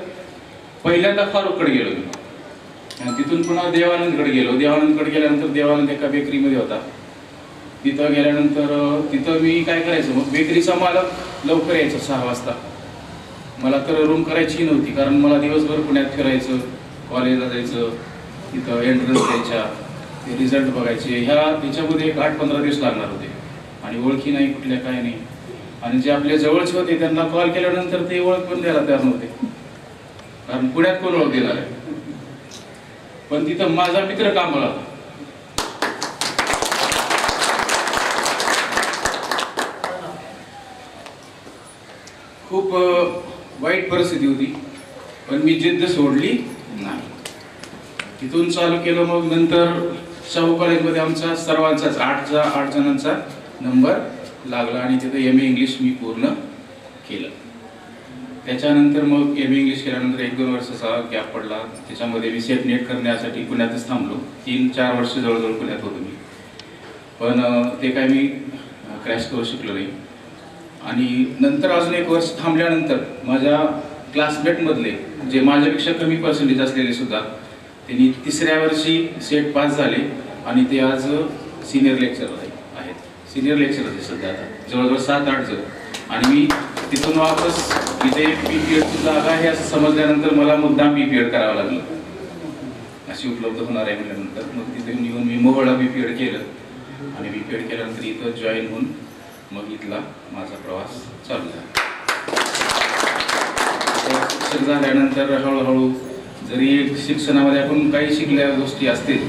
पहिल्यांदा फारूककडे गेलो मी. आणि तिथून पुन्हा देवानंदकडे गेलो. देवानंदकडे गेल्यानंतर देवानंद एका बेकरीमध्ये होता. तिथं गेल्यानंतर तिथं मी काय करायचं, मग बेकरीचा मालक लवकर यायचा 6 वाजता. मला तर रूम करायची नव्हती, कारण मला दिवसभर पुण्यात फिरायचं, कॉलेजला जायचं, तिथं एंट्रन्स द्यायच्या, ते रिझल्ट बघायचे, ह्याच्यामध्ये एक 8-15 दिवस लागणार होते. आणि ओळखी नाही कुठल्या काय नाही. आणि जे आपल्या जवळचे होते त्यांना कॉल केल्यानंतर ते ओळख पण द्यायला तयार नव्हते, कारण पुण्यात कोण ओळख देणार आहे. पण तिथं माझा मित्र कामाला होता. खूप वाईट परिस्थिती होती, पण मी जिद्द सोडली नाही. तिथून चालू केलं. मग नंतर शाहू कॉलेजमध्ये आमचा सर्वांचाच 8 जणांचा नंबर लागला आणि तिथं MA इंग्लिश मी पूर्ण केलं. त्याच्यानंतर मग MA इंग्लिश केल्यानंतर 1-2 वर्षाचा गॅप पडला. त्याच्यामध्ये मी सेट नेट करण्यासाठी पुण्यातच थांबलो. 3-4 वर्ष जवळजवळ पुण्यात होतो मी, पण ते काय मी क्रॅश करू शकलो नाही. आणि नंतर अजून 1 वर्ष थांबल्यानंतर माझ्या क्लासमेटमधले जे माझ्यापेक्षा कमी पर्सेंटेज असलेले सुद्धा त्यांनी 3ऱ्या वर्षी सेट पास झाले आणि ते आज सिनियर लेक्चरर आहेत. सिनियर लेक्चरर आहे सध्या आता जवळजवळ 7-8 जण. आणि मी तिथून वापस इथे PPEडची जागा आहे असं समजल्यानंतर मला मुद्दाम PPEड करावं लागलं, अशी उपलब्ध होणार आहे म्हटल्यानंतर. मग तिथे येऊन मी मोहोळला PPEड केलं आणि PPEड केल्यानंतर इथं जॉईन होऊन मग इथला माझा प्रवास चालू झाला. शिक्षक झाल्यानंतर हळूहळू जरी शिक्षणामध्ये आपण काही शिकल्या गोष्टी असतील,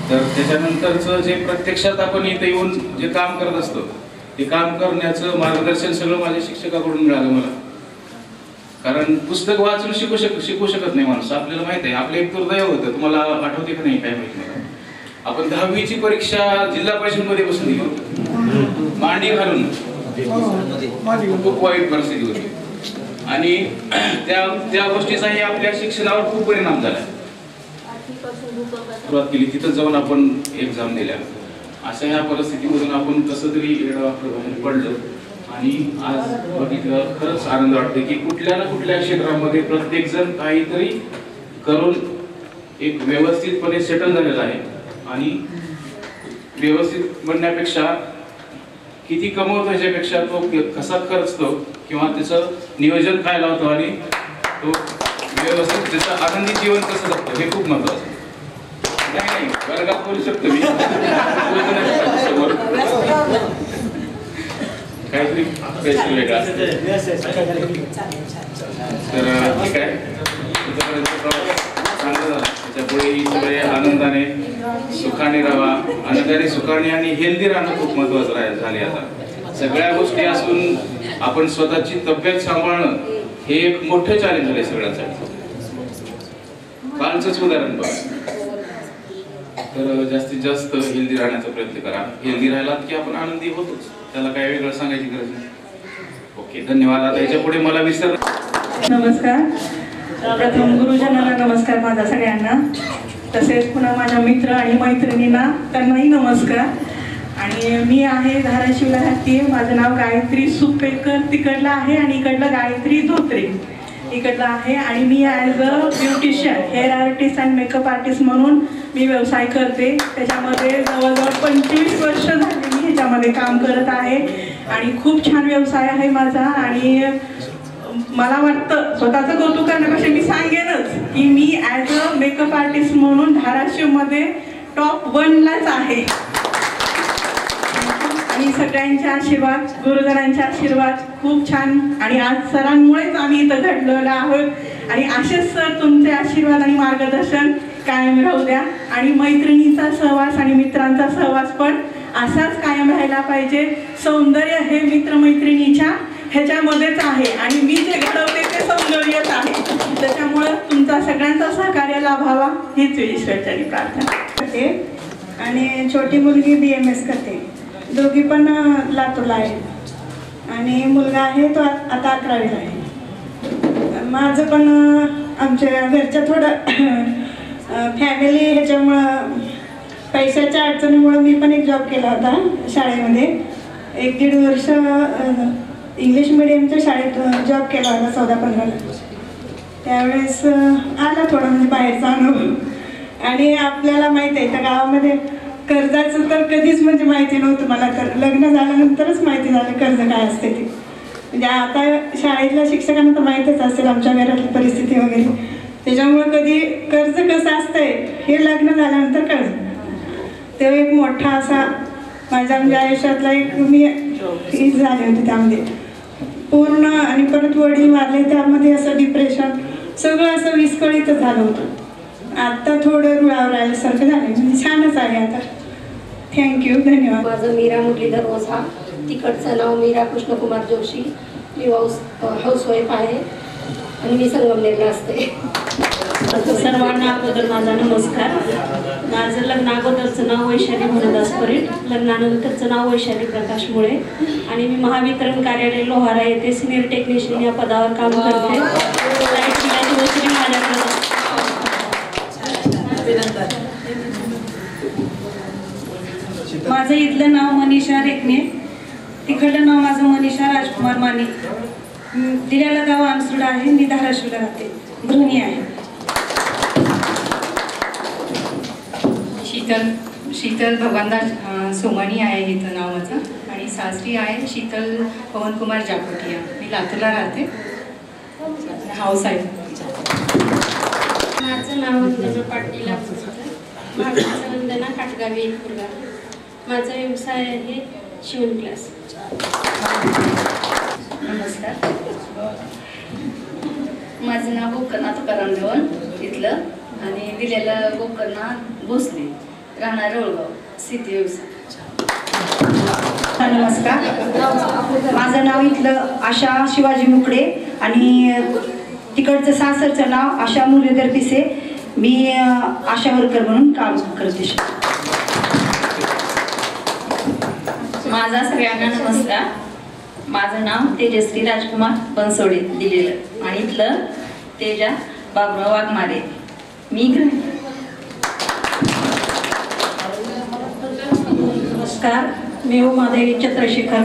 तर त्याच्यानंतरचं जे प्रत्यक्षात आपण इथे येऊन जे काम करत असतो ते काम करण्याचं मार्गदर्शन सगळं माझ्या शिक्षकाकडून मिळालं मला. कारण पुस्तक वाचून शिकू शकत नाही माणूस. आपल्याला माहित आहे, आपलं एक दुर्दैव होतं. तुम्हाला आठवते का नाही काय माहिती मला. आपण 10वीची परीक्षा जिल्हा परिषदमध्ये बसून दिली होती, मांडी घालून. खूप वाईट परिस्थिती होती आणि त्या गोष्टीचाही आपल्या शिक्षणावर खूप परिणाम झाला. सुरुवात केली तिथं जाऊन आपण एक्झाम दिल्या. अशा ह्या परिस्थितीमधून आपण कसं तरी पडलं आणि आज बघितलं खरंच आनंद वाटतो की कुठल्या ना कुठल्या क्षेत्रामध्ये प्रत्येक जण काहीतरी करून एक व्यवस्थितपणे सेटल झालेला आहे. आणि व्यवस्थित म्हणण्यापेक्षा किती कमवतो ह्याच्यापेक्षा तो कसा खर्चतो किंवा त्याचं नियोजन काय लावतो आणि तो व्यवस्थित त्याचं आनंदी जीवन कसं जगतो हे खूप महत्वाचं. नाही वर्गात बोलू शकतो मी, काहीतरी स्पेशल वेगळं असतं. तर ठीक आहे, चांगलं झालं. त्याच्यापुढे सगळे आनंदाने सुखाने राहा. आनंदाने सुखाने आणि हेल्दी राहणं खूप महत्वाचं झाले. आता सगळ्या गोष्टी असून आपण स्वतःची तब्येत सांभाळणं हे एक मोठं चॅलेंज झाले सगळ्यांसाठी. कालचंच उदाहरण बघा. तर जास्तीत जास्त हेल्दी राहण्याचा प्रयत्न करा. हेल्दी राहिलात की आपण आनंदी होतोच, त्याला काय वेगळं सांगायची गरज नाही. ओके, धन्यवाद. आता याच्या पुढे मला नमस्कार. प्रथम गुरुजनांना नमस्कार माझा सगळ्यांना, तसेच पुन्हा माझ्या मित्र आणि मैत्रिणींना त्यांनाही नमस्कार. आणि मी आहे धाराशिवला राहते. माझं नाव गायत्री सुपेकर तिकडलं आहे आणि इकडलं गायत्री धोत्रे इकडलं आहे. आणि मी as a beautician, hair artist and makeup artist म्हणून मी व्यवसाय करते. त्याच्यामध्ये जवळजवळ 25 वर्ष झाली मी ह्याच्यामध्ये काम करत आहे आणि खूप छान व्यवसाय आहे माझा. आणि मला वाटतं स्वतःचं कौतुक करण्यापेक्षा मी सांगेनच की मी ॲज अ मेकअप आर्टिस्ट म्हणून धाराशिवमध्ये टॉप 1लाच आहे. आणि सगळ्यांचे आशीर्वाद, गुरुजनांचे आशीर्वाद खूप छान. आणि आज सरांमुळेच आम्ही इथं घडलेलो आहोत आणि असेच सर तुमचे आशीर्वाद आणि मार्गदर्शन कायम राहू द्या. आणि मैत्रिणींचा सहवास आणि मित्रांचा सहवास पण असाच कायम राहायला पाहिजे. सौंदर्य हे मित्रमैत्रिणीच्या ह्याच्यामध्येच आहे आणि मी जे घडवते ते सौंदर्यच आहे. त्याच्यामुळं तुमचा सगळ्यांचा सहकार्य लाभावा हीच ईश्वरचरणी प्रार्थना करते. आणि छोटी मुलगी BMS करते. दोघी पण लातूरला आहे आणि मुलगा आहे तो आता 11वीला आहे. माझं पण आमच्या घरच्या थोडं फॅमिली ह्याच्यामुळं पैशाच्या अडचणीमुळे मी पण एक जॉब केला होता शाळेमध्ये. 1-1.5 वर्ष इंग्लिश मिडियमच्या शाळेत जॉब केला होता 14-15ला. त्यावेळेस आला थोडा म्हणजे बाहेरचा अनुभव. आणि आपल्याला माहीत आहे त्या गावामध्ये कर्जाचं तर कधीच म्हणजे माहिती नव्हतं मला. तर लग्न झाल्यानंतरच माहिती झालं कर्ज काय असते ते. म्हणजे आता शाळेतल्या शिक्षकांना तर माहीतच असेल आमच्या घरातली परिस्थिती वगैरे. त्याच्यामुळे कधी कर्ज कसं असतंय हे लग्न झाल्यानंतर कळलं. तो एक मोठा असा माझ्या म्हणजे आयुष्यातला एक मी हीच झाली होती त्यामध्ये पूर्ण. आणि परत वडील वारले त्यामध्ये असं डिप्रेशन सगळं असं विस्कळीतच झालं होतं. आता थोडं रुळावर आल्यासारखं झालं म्हणजे छानच आहे आता. थँक्यू, धन्यवाद. माझं मीरा मुरलीधर ओझा, तिकडचं नाव मीरा कृष्णकुमार जोशी. मी हाऊसवाईफ आहे आणि मी संगमनेरला असते. सर्वांना अगोदर माझा नमस्कार. माझं लग्न अगोदरचं नाव वैशाली भरदास परीट, लग्नानंतरचं नाव वैशाली प्रकाश मुळे आणि मी महावितरण कार्यालय लोहारा येथे सिनियर टेक्निशियन या पदावर काम करते. माझं इथलं नाव मनीषा रेखने, तिकडलं नाव माझं मनीषा राजकुमार माने. दिल्याला गाव आमसुडा आहे. मी धाराशिवला राहते, गृहिणी आहे. शीतल भगवानदास सोमानी आहे इथं नाव माझं आणि सासरी आहे शीतल पवनकुमार जाकोटिया. मी लातूरला राहते, हाऊस आहे. माझं नाव वंदना पाटील, माझं वंदना काटगावी पुरगा. माझा व्यवसाय आहे शिवण क्लास. नमस्कार, माझं नाव गोकर्णनाथ परांजवन इथलं आणि दिलेलं गोकर्णनाथ भोसले, राहणार रोळगाव, शेती व्यवसाय. नमस्कार, माझं नाव इथलं आशा शिवाजी मुकडे आणि तिकडचं सासरचं नाव आशा मुरलीधर पिसे. मी आशा वर्कर म्हणून काम करते. माझा सगळ्यांना नमस्कार. माझं नाव तेजश्री राजकुमार बनसोडे दिलेलं आणि इथलं तेजा बाबुराव वाघमारे. मी नमस्कार, मी उमादेवी चंद्रशेखर.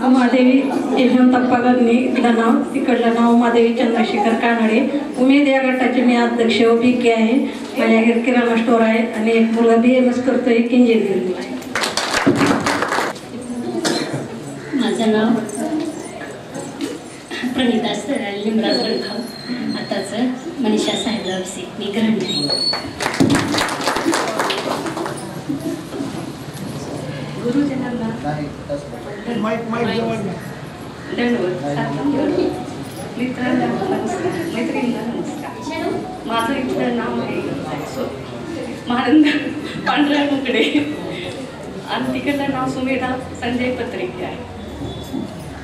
उमादेवी यशवंतप्पा गगने इथलं नाव, तिकडलं नाव उमादेवी चंद्रशेखर कानडे. उमेद या गटाचे मी अध्यक्ष व बीके आहे. माझ्या घरी किराणा स्टोअर आहे आणि एक मुलगा BMS करतो, एक इंजिनिअरिंग आहे. माझं नाव प्रणिता लिमराज रंगाव, आताचं मनीषा साहेबराव से. मी गृहिणी आहे. गुरुजनांना मित्रांना नमस्कार, मैत्रिणींना नमस्कार. माझं इथलं नाव आहे महानंद पांढऱ्या मुकडे आणि तिकडलं नाव सुमेधा संजय पत्रिके आहे.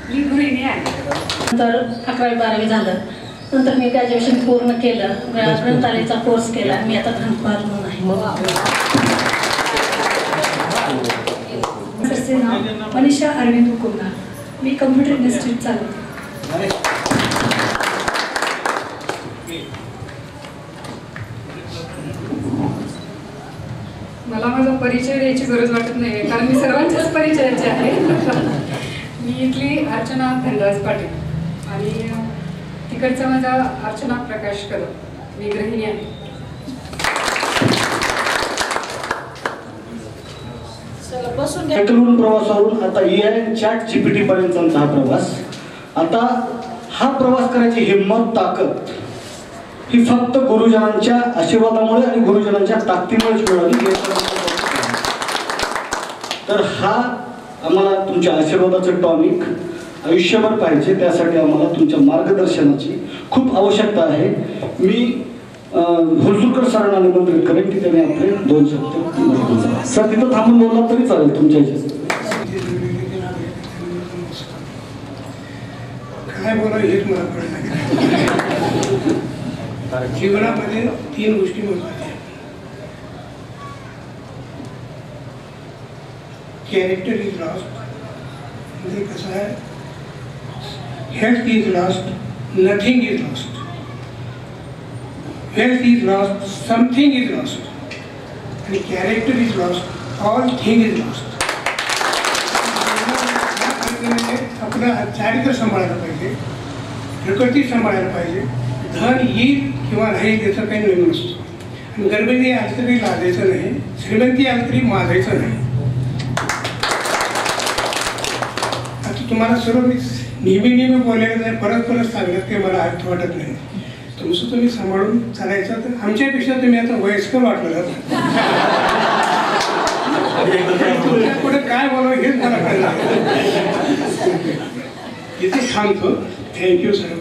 मी गृहिणी आहे. नंतर 11वी-12वी झालं. नंतर मी ग्रॅज्युएशन पूर्ण केलं, ग्रंथालयाचा कोर्स केला. मी आता ग्रंथपाल म्हणून आहे. नाव मनीषा अरविंद हुकुमदार. मी कम्प्युटर इंडस्ट्रीत चालवते. मला माझा परिचय द्यायची गरज वाटत नाही कारण मी सर्वांच्याच परिचयाचे आहे. मी इथली अर्चना धनराज पाटील आणि तिकडचा माझा अर्चना प्रकाश कदम. मी गृहिणी आहे. पेट्रोल प्रवासावरून आता AI चॅट GPT पर्यंतचा हा प्रवास. आता हा प्रवास करायची हिंमत, ताकद ही फक्त गुरुजनांच्या आशीर्वादामुळे आणि गुरुजनांच्या ताकदीमुळेच मिळाली. तर हा आम्हाला तुमच्या आशीर्वादाचं टॉनिक आयुष्यभर पाहिजे. त्यासाठी आम्हाला तुमच्या मार्गदर्शनाची खूप आवश्यकता आहे. मी हुजूरकर सरांना निमंत्रित करेन की त्यांनी आपले 2 शब्द सर तिथं थांबून बोलला तरी चालेल तुमच्या काय बोला हेच मला कळलं. जीवनामध्ये 3 गोष्टी महत्त्वाच्या आहेत. कॅरेक्टर इज लॉस्ट, म्हणजे कसं आहे, health is lost, nothing is lost. Health is lost, something is lost. आणि character is lost, all thing is lost. आपलं चारित्र्य सांभाळायला पाहिजे, प्रकृती सांभाळायला पाहिजे. धन येईल किंवा राहील याचं काही नियम नसतो. आणि गरिबी आली तरी लाजायचं नाही, श्रीमंती आली तरी माजायचं नाही. आता तुम्हाला सर्व मी नेहमी बोलायला नाही, परत सांगण्यात काही मला अर्थ वाटत नाही. तुमचं तुम्ही सांभाळून चालायचं. तर आमच्यापेक्षा तुम्ही आता वयस्कर वाटलं जातं. पुढे काय बोलावं हेच मला कळलं. इथे थांबतो. Thank you sir.